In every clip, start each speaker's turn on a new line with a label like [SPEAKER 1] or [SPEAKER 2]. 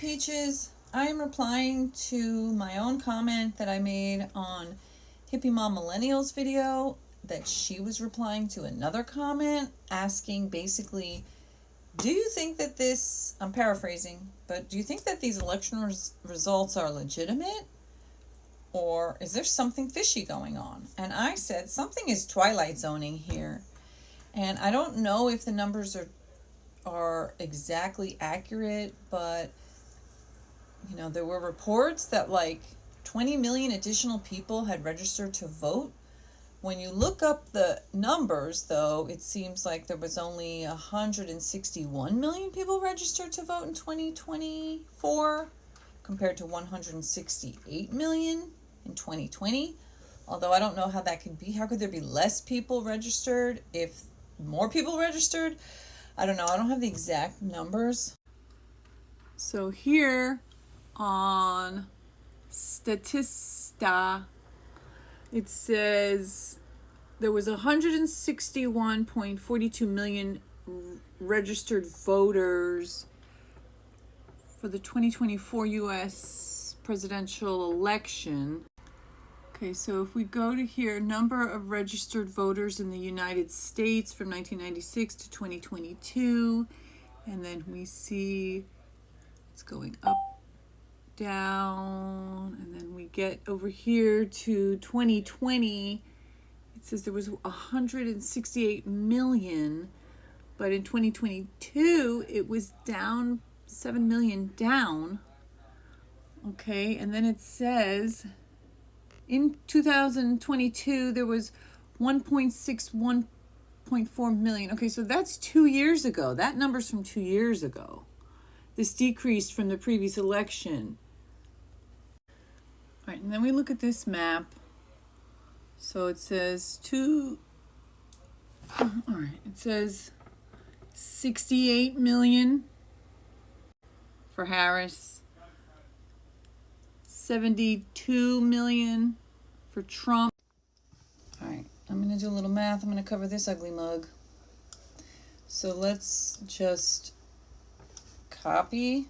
[SPEAKER 1] Peaches. I am replying to my own comment that I made on Hippie Mom Millennials video that she was replying to another comment asking basically, do you think that this, I'm paraphrasing, but do you think that these election results are legitimate? Or is there something fishy going on? And I said, something is twilight zoning here. And I don't know if the numbers are exactly accurate, but you know, there were reports that like 20 million additional people had registered to vote. When you look up the numbers, though, it seems like there was only 161 million people registered to vote in 2024 compared to 168 million in 2020. Although I don't know how that could be. How could there be less people registered if more people registered? I don't know. I don't have the exact numbers. So here on Statista, it says there was 161.42 million registered voters for the 2024 U.S. presidential election. Okay, so if we go to here, number of registered voters in the United States from 1996 to 2022, and then we see it's going up, down, and then we get over here to 2020. It says there was 168 million, but in 2022 it was down 7 million down. Okay, and then it says in 2022 there was 1.4 million. Okay, so that's 2 years ago. That number's from 2 years ago. This decreased from the previous election. All right, and then we look at this map. So it says it says 68 million for Harris, 72 million for Trump. All right, I'm going to do a little math. I'm going to cover this ugly mug. So let's just copy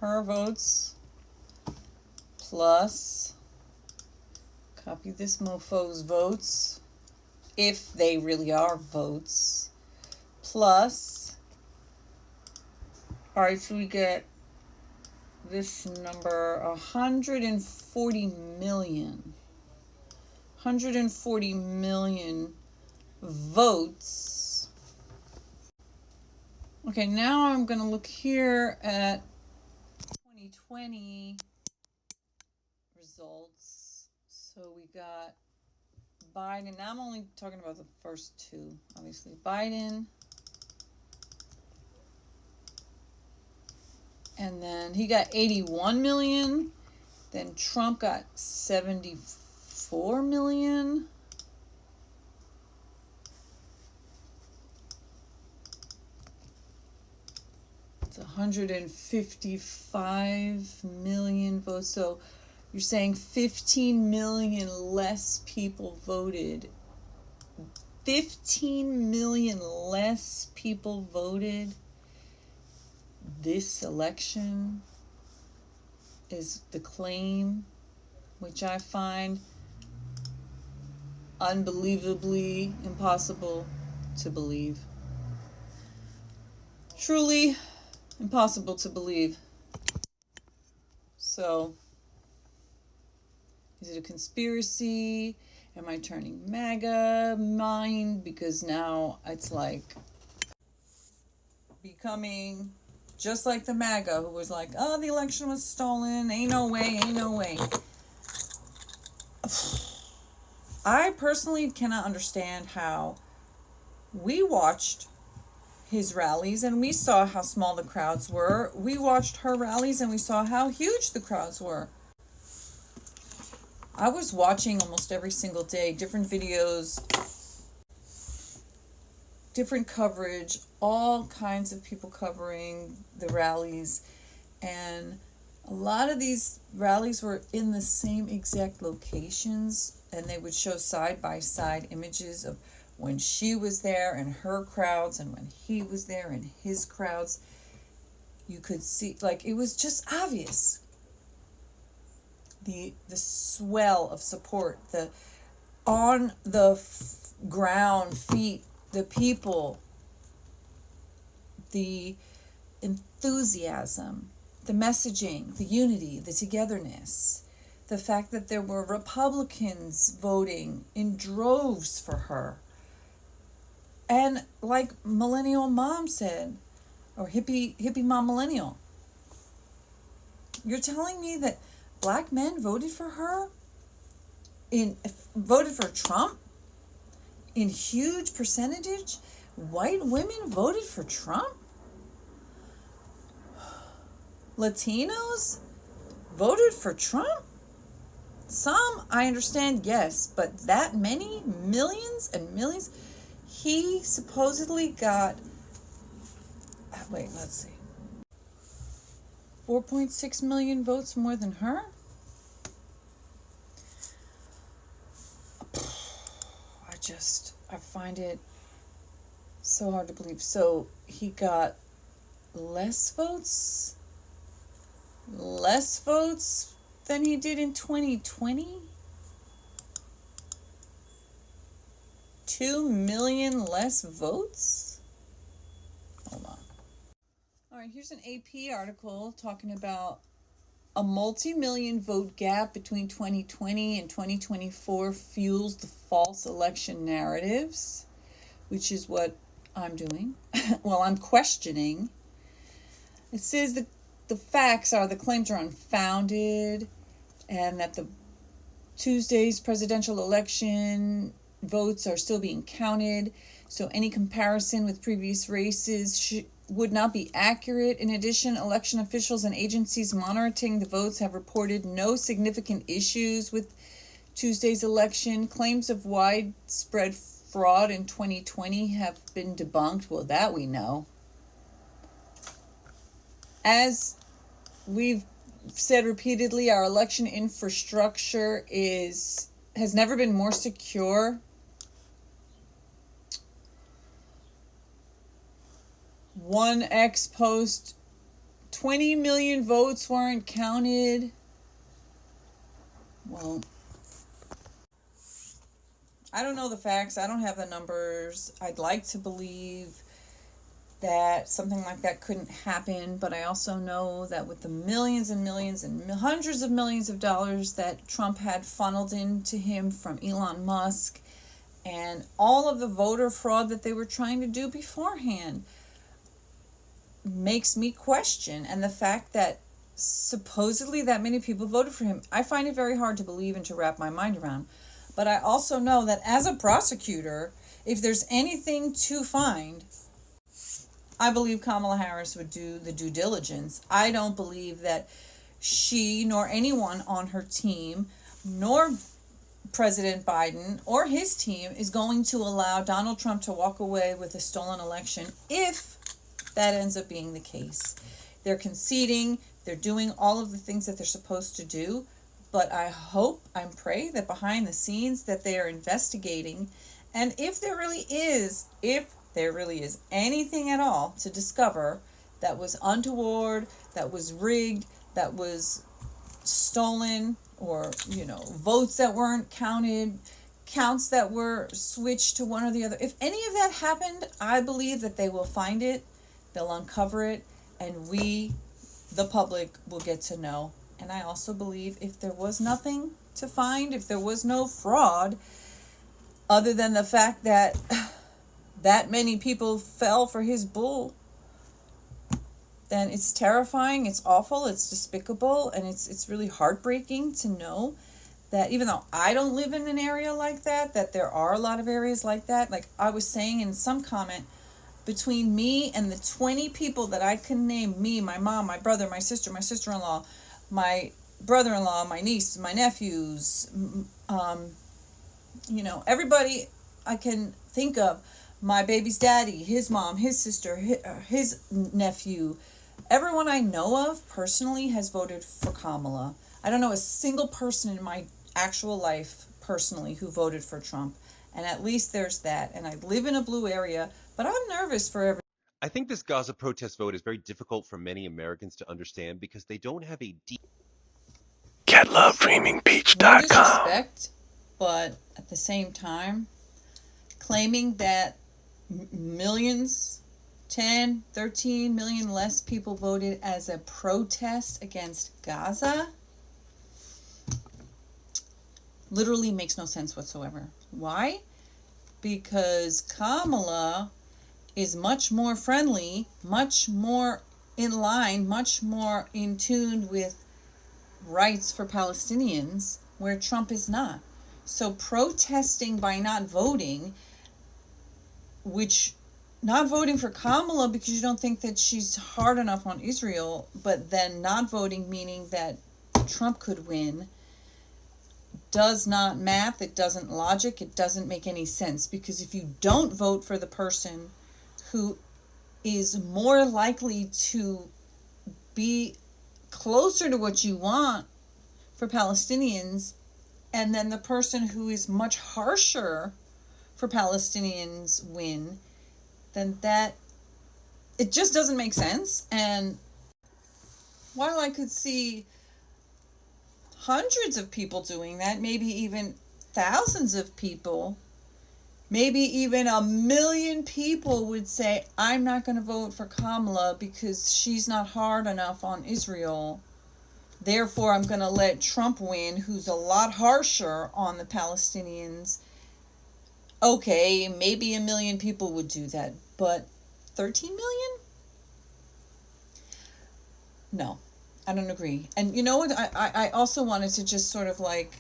[SPEAKER 1] her votes plus copy this mofo's votes, if they really are votes, plus, all right, so we get this number, 140 million votes. Okay, now I'm going to look here at 2020 results. So we got Biden. Now I'm only talking about the first two, obviously. Biden. And then he got 81 million. Then Trump got 74 million. It's 155 million votes. So you're saying 15 million less people voted. 15 million less people voted this election is the claim, which I find unbelievably impossible to believe. Truly impossible to believe. So, is it a conspiracy? Am I turning MAGA mind? Because now it's like becoming just like the MAGA who was like, oh, the election was stolen. Ain't no way, ain't no way. I personally cannot understand how we watched his rallies and we saw how small the crowds were. We watched her rallies and we saw how huge the crowds were. I was watching almost every single day, different videos, different coverage, all kinds of people covering the rallies. And a lot of these rallies were in the same exact locations, and they would show side by side images of when she was there in her crowds and when he was there in his crowds. You could see, like, it was just obvious. The swell of support, the on the ground feet, the people, the enthusiasm, the messaging, the unity, the togetherness, the fact that there were Republicans voting in droves for her. And like Millennial Mom said, or hippie mom millennial, you're telling me that black men voted for her, voted for Trump in huge percentage? White women voted for Trump? Latinos voted for Trump? Some, I understand, yes, but that many? Millions and millions? He supposedly got, wait, let's see, 4.6 million votes more than her? I find it so hard to believe. So he got less votes than he did in 2020? 2 million less votes? Hold on. All right, here's an AP article talking about a multi-million vote gap between 2020 and 2024 fuels the false election narratives, which is what I'm doing. Well, I'm questioning. It says that the facts are the claims are unfounded and that the Tuesday's presidential election votes are still being counted. So any comparison with previous races would not be accurate. In addition, election officials and agencies monitoring the votes have reported no significant issues with Tuesday's election. Claims of widespread fraud in 2020 have been debunked. Well, that we know. As we've said repeatedly, our election infrastructure has never been more secure. One ex post, 20 million votes weren't counted. Well, I don't know the facts. I don't have the numbers. I'd like to believe that something like that couldn't happen, but I also know that with the millions and millions and hundreds of millions of dollars that Trump had funneled into him from Elon Musk and all of the voter fraud that they were trying to do beforehand, makes me question. And the fact that supposedly that many people voted for him, I find it very hard to believe and to wrap my mind around. But I also know that as a prosecutor, if there's anything to find, I believe Kamala Harris would do the due diligence. I don't believe that she nor anyone on her team, nor President Biden or his team is going to allow Donald Trump to walk away with a stolen election if that ends up being the case. They're conceding, they're doing all of the things that they're supposed to do, but I hope, I pray that behind the scenes that they are investigating, and if there really is anything at all to discover that was untoward, that was rigged, that was stolen, or, votes that weren't counted, counts that were switched to one or the other. If any of that happened, I believe that they will find it, they'll uncover it, and we, the public, will get to know. And I also believe if there was nothing to find, if there was no fraud, other than the fact that that many people fell for his bull, then it's terrifying, it's awful, it's despicable, and it's really heartbreaking to know that even though I don't live in an area like that there are a lot of areas like that. Like I was saying in some comment, between me and the 20 people that I can name, me, my mom, my brother, my sister, my sister-in-law, my brother-in-law, my niece, my nephews, everybody I can think of, my baby's daddy, his mom, his sister, his nephew, everyone I know of personally has voted for Kamala. I don't know a single person in my actual life personally who voted for Trump. And at least there's that. And I live in a blue area, but I'm nervous for every.
[SPEAKER 2] I think this Gaza protest vote is very difficult for many Americans to understand because they don't have a deep.
[SPEAKER 3] Get
[SPEAKER 1] No
[SPEAKER 3] lovedreamingpeach.com.
[SPEAKER 1] disrespect, but at the same time, claiming that millions, 10, 13 million less people voted as a protest against Gaza literally makes no sense whatsoever. Why? Because Kamala is much more friendly, much more in line, much more in tune with rights for Palestinians, where Trump is not. So protesting by not voting, which not voting for Kamala because you don't think that she's hard enough on Israel, but then not voting meaning that Trump could win, does not math, it doesn't logic, it doesn't make any sense. Because if you don't vote for the person who is more likely to be closer to what you want for Palestinians, and then the person who is much harsher for Palestinians win, then that, it just doesn't make sense. And while I could see hundreds of people doing that, maybe even thousands of people, maybe even 1 million people would say, I'm not going to vote for Kamala because she's not hard enough on Israel. Therefore, I'm going to let Trump win, who's a lot harsher on the Palestinians. Okay, maybe 1 million people would do that, but 13 million? No, I don't agree. And you know what? I also wanted to just sort of like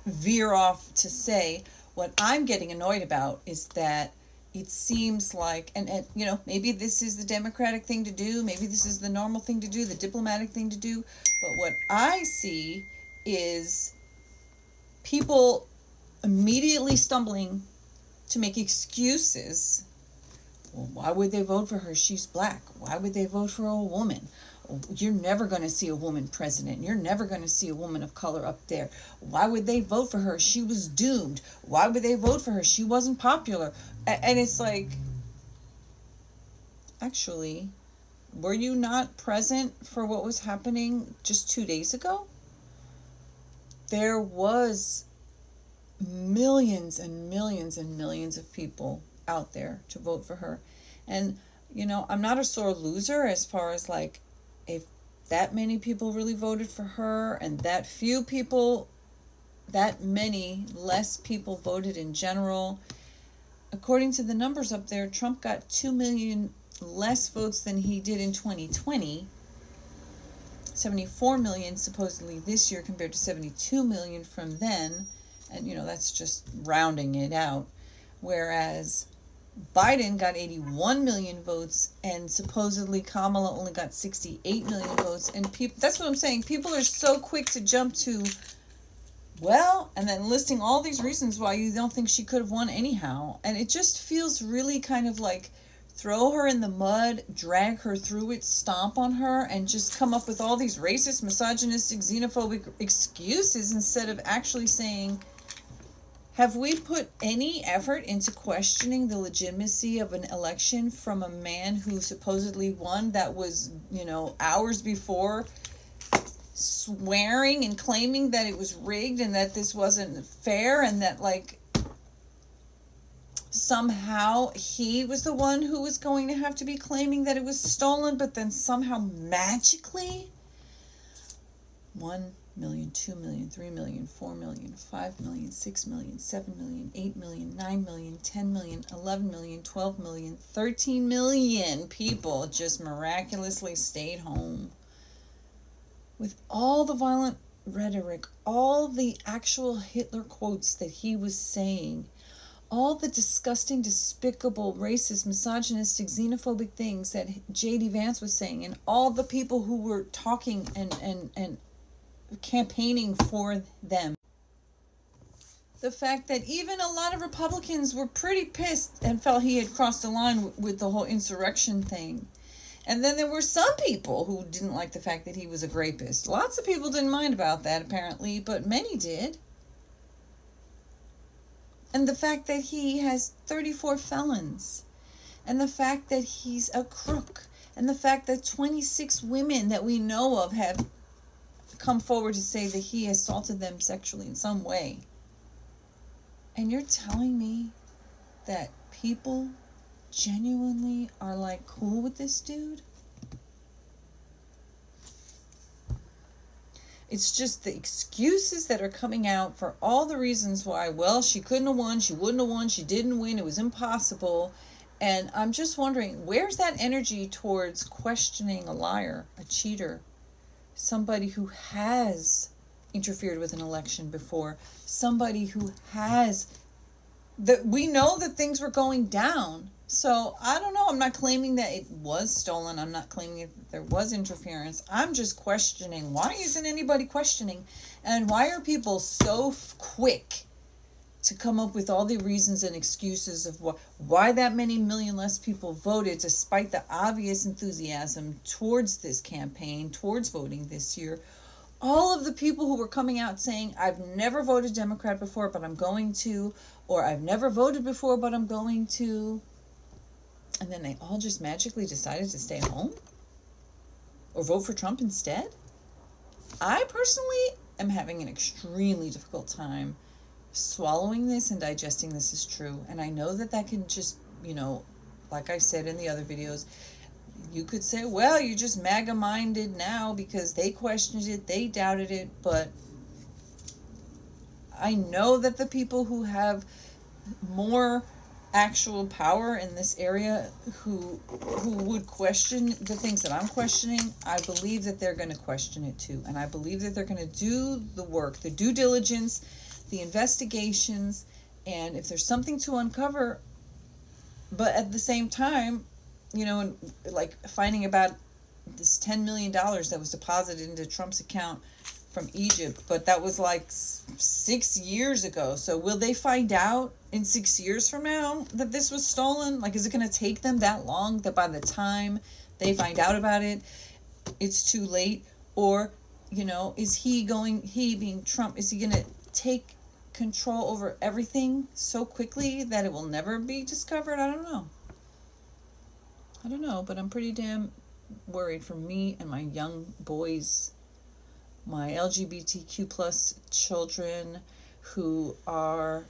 [SPEAKER 1] veer off to say what I'm getting annoyed about is that it seems like, and you know, maybe this is the democratic thing to do, maybe this is the normal thing to do, the diplomatic thing to do, but what I see is people immediately stumbling to make excuses. Well, why would they vote for her? She's black. Why would they vote for a woman? You're never going to see a woman president. You're never going to see a woman of color up there. Why would they vote for her? She was doomed. Why would they vote for her? She wasn't popular. And it's like, actually, were you not present for what was happening just 2 days ago? There was millions and millions and millions of people out there to vote for her. And, you know, I'm not a sore loser as far as like, if that many people really voted for her and that few people, that many less people voted in general. According to the numbers up there, Trump got 2 million less votes than he did in 2020. 74 million supposedly this year compared to 72 million from then. And, you know, that's just rounding it out. Whereas Biden got 81 million votes and supposedly Kamala only got 68 million votes. And people, that's what I'm saying. People are so quick to jump to, well, and then listing all these reasons why you don't think she could have won anyhow. And it just feels really kind of like throw her in the mud, drag her through it, stomp on her, and just come up with all these racist, misogynistic, xenophobic excuses instead of actually saying, have we put any effort into questioning the legitimacy of an election from a man who supposedly won that was, you know, hours before swearing and claiming that it was rigged and that this wasn't fair and that, like, somehow he was the one who was going to have to be claiming that it was stolen, but then somehow magically 1 million, 2 million, 3 million, 4 million, 5 million, 6 million, 7 million, 8 million, 9 million, 10 million, 11 million, 12 million, 13 million people just miraculously stayed home. With all the violent rhetoric, all the actual Hitler quotes that he was saying, all the disgusting, despicable, racist, misogynistic, xenophobic things that J.D. Vance was saying, and all the people who were talking and campaigning for them. The fact that even a lot of Republicans were pretty pissed and felt he had crossed the line with the whole insurrection thing. And then there were some people who didn't like the fact that he was a rapist. Lots of people didn't mind about that, apparently, but many did. And the fact that he has 34 felons, and the fact that he's a crook, and the fact that 26 women that we know of have come forward to say that he assaulted them sexually in some way. And you're telling me that people genuinely are like cool with this dude? It's just the excuses that are coming out for all the reasons why, well, she couldn't have won, she wouldn't have won, she didn't win, it was impossible. And I'm just wondering, where's that energy towards questioning a liar, a cheater, somebody who has interfered with an election before, somebody who has, that we know that things were going down. So I don't know. I'm not claiming that it was stolen. I'm not claiming that there was interference. I'm just questioning, why isn't anybody questioning? And why are people so quick to come up with all the reasons and excuses of why that many million less people voted, despite the obvious enthusiasm towards this campaign, towards voting this year? All of the people who were coming out saying, I've never voted Democrat before, but I'm going to, or I've never voted before, but I'm going to. And then they all just magically decided to stay home or vote for Trump instead. I personally am having an extremely difficult time swallowing this and digesting this is true. And I know that that can just, like I said in the other videos, you could say, well, you're just MAGA minded now because they questioned it, they doubted it. But I know that the people who have more actual power in this area, who would question the things that I'm questioning, I believe that they're going to question it too. And I believe that they're going to do the work, the due diligence, the investigations, and if there's something to uncover. But at the same time, and like finding about this $10 million that was deposited into Trump's account from Egypt, but that was like 6 years ago. So will they find out in 6 years from now that this was stolen? Like, is it going to take them that long that by the time they find out about it, it's too late? Or, is he being Trump, is he going to take control over everything so quickly that it will never be discovered? I don't know, but I'm pretty damn worried for me and my young boys, my LGBTQ plus children who are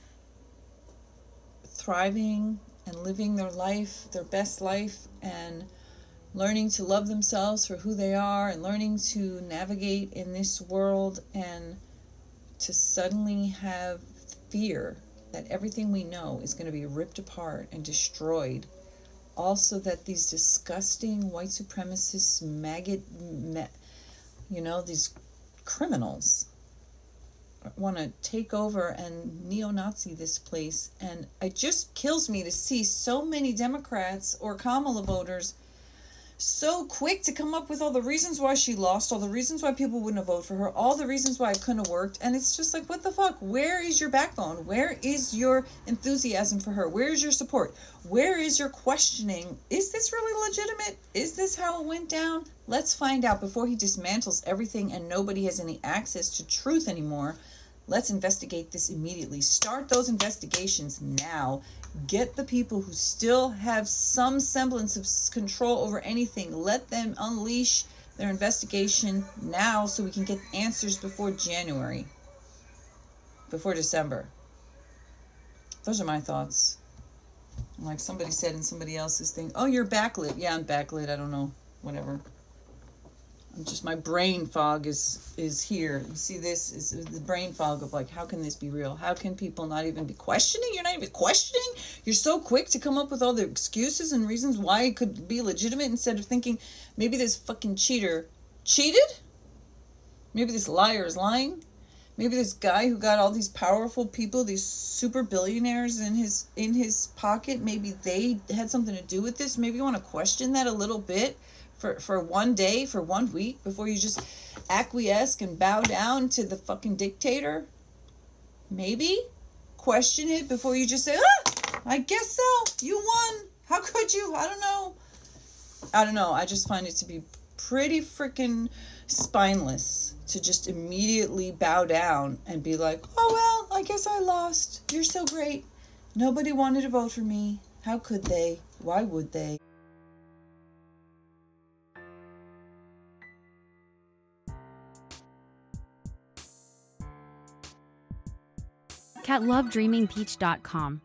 [SPEAKER 1] thriving and living their life, their best life, and learning to love themselves for who they are and learning to navigate in this world, and to suddenly have fear that everything we know is going to be ripped apart and destroyed. Also that these disgusting white supremacists, these criminals want to take over and neo-Nazi this place. And it just kills me to see so many Democrats or Kamala voters so quick to come up with all the reasons why she lost, all the reasons why people wouldn't have voted for her, all the reasons why it couldn't have worked. And it's just like, what the fuck? Where is your backbone? Where is your enthusiasm for her? Where is your support? Where is your questioning? Is this really legitimate? Is this how it went down? Let's find out before he dismantles everything and nobody has any access to truth anymore. Let's investigate this immediately. Start those investigations now. Get the people who still have some semblance of control over anything. Let them unleash their investigation now so we can get answers before January, before December. Those are my thoughts. Like somebody said in somebody else's thing, oh, you're backlit. Yeah, I'm backlit. I don't know. Whatever. I'm just, my brain fog is here. You see, this is the brain fog of like, how can this be real? How can people not even be questioning? You're not even questioning? You're so quick to come up with all the excuses and reasons why it could be legitimate instead of thinking maybe this fucking cheater cheated? Maybe this liar is lying? Maybe this guy who got all these powerful people, these super billionaires in his pocket, maybe they had something to do with this. Maybe you want to question that a little bit for one day, for 1 week, before you just acquiesce and bow down to the fucking dictator. Maybe question it before you just say, I guess so, you won, how could you? I don't know. I just find it to be pretty freaking spineless to just immediately bow down and be like, oh well, I guess I lost, you're so great, Nobody wanted to vote for me. How could they? Why would they?
[SPEAKER 3] Cat lovedreamingpeach.com